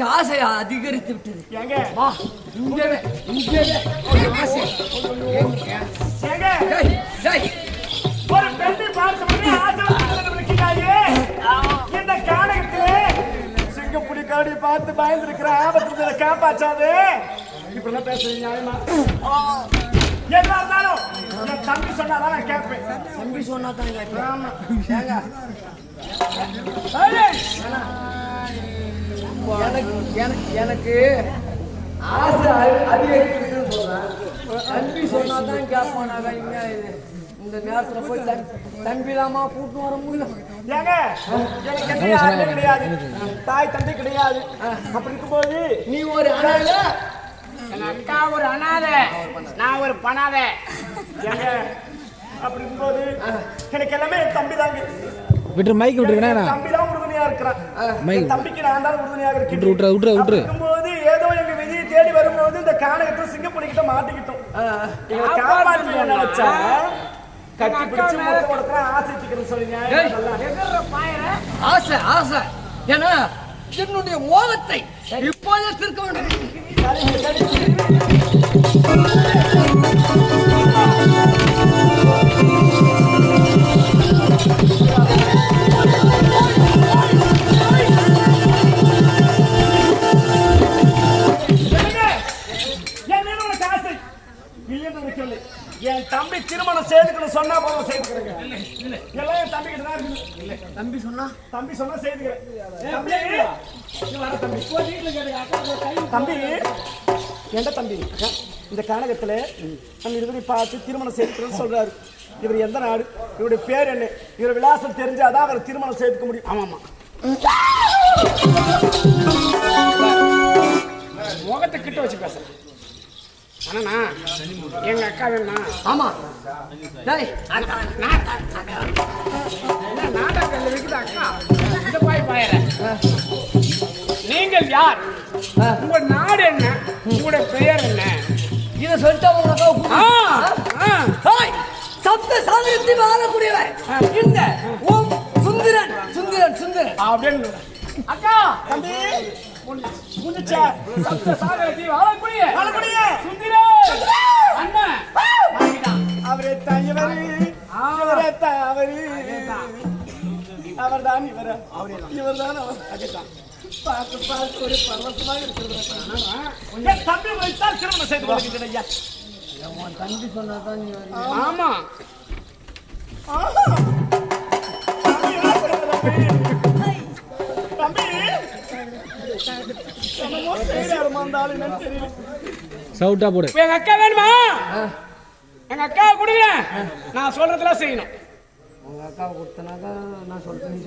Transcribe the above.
எனக்கு ஆசை அதிகரித்து விட்டது. எங்க வா இங்கவே ஒரு ஆசை. ஒரு பெண்ணை பார்த்த உடனே ஆசை வந்துருக்காயே. இந்த காலகட்டத்திலே சிங்கப்புலி காடி பார்த்து பயந்துருக்கிற ஆபத்துல காப்பாற்றாது. இப்படிலாம் பேசுறீங்க நியாயமா? என்ன இருந்தாலும் என் தம்பி சொன்னாதான் நான் கேட்பேன். தம்பி சொன்னாதான் கேட்பேன். ஆமா. எனக்கு ஆசை அதிகரிக்குதுன்னு சொல்றேன். தம்பி சொன்னாதான் கேட்பானாங்க. இங்க இந்த நேரத்துல போய் தம்பி இல்லாம கூட்டு வர முடியும். ஏங்க எனக்கு எந்த யாருமே கிடையாது, தாய் தந்தை கிடையாது. அப்படி இருக்கும்போது நீ ஒரு அனாதை, என் அக்கா ஒரு அனாதை, நான் ஒரு பனாதை. ஏங்க அப்படி இருக்கும்போது எனக்கு எல்லாமே என் தம்பி தாங்க. விட்டு மைக் விட்டுருக்கேன். தம்பி தான் உறுதுணையா இருக்கிறான். தம்பிக்கு நான் தான் உறுதுணையாக இருக்கேன். இருக்கும்போது ஏதோ எங்க விதியை தேடி வரும்போது இந்த கானகத்தில் சிங்கப்புலிக்கிட்ட மாட்டிக்கிட்டோம். காப்பாற்றி நினைச்சா கட்டி பிடிச்சு முட்டை கொடுக்குற ஆசை திக்கிறேன்னு சொல்லுங்க. ஆசை ஆசை ஏன்னா என்னுடைய மோகத்தை இப்போதே தீர்க்க வேண்டும். என் தம்பி திருமணம் செய்துக்கணும் சொன்னா போதும் செய்துக்கிறேங்க. எல்லாம் என் தம்பி கிட்ட தான் இருக்குது. தம்பி சொன்னா செய்துக்கிறேன். தம்பி எந்த தம்பி இந்த கானகத்துல நம்ம இருவரை பார்த்து திருமணம் செய்துக்கிறேன்னு சொல்றாரு. இவர் எந்த நாடு, இவருடைய பேர் என்ன, இவர் விலாசம் தெரிஞ்சாதான் அவர் திருமணம் செய்துக்க முடியும். ஆமாமா முகத்தை கிட்ட வச்சு பேசுறேன். ஆனா எங்க அக்கா வேணா. ஆமா நாடகம் இருக்குது அக்கா. இந்த பாய் பாயற நீங்கள் யார், உங்க நாடு என்ன, உங்களுடைய பெயர் என்ன, இதை சொல்லிட்டா உங்க சப்த சாதகத்தை வாழக்கூடியவன் இந்த ஓம் சுந்தரன் சுந்தரன் சுந்தரன் அப்படின்னு. அக்கா தம்பி முடிச்சா சப்த சாதகத்தை வாழக்கூடிய சுந்தரன் அண்ணன் அவரே தான் இவரு, அவரே தான் அவரு, அவர்தான் இவர், இவர்தான் அவர். அதுதான் பார்த்து பார்த்து ஒரு பரவசமாக இருக்கிறது. தம்பி வைத்தால் திருமணம் செய்து கொள்கின்றன ஐயா. தம்பி சொன்னாதான். ஆமா தம்பி சவுட்டா போடு. எங்க அக்கா வேணுமா? எங்க அக்காவை கொடுங்க, நான் சொல்றதெல்லாம் செய்யணும். உங்க அக்காவை கொடுத்தனாக்கா நான் சொல்றேன்.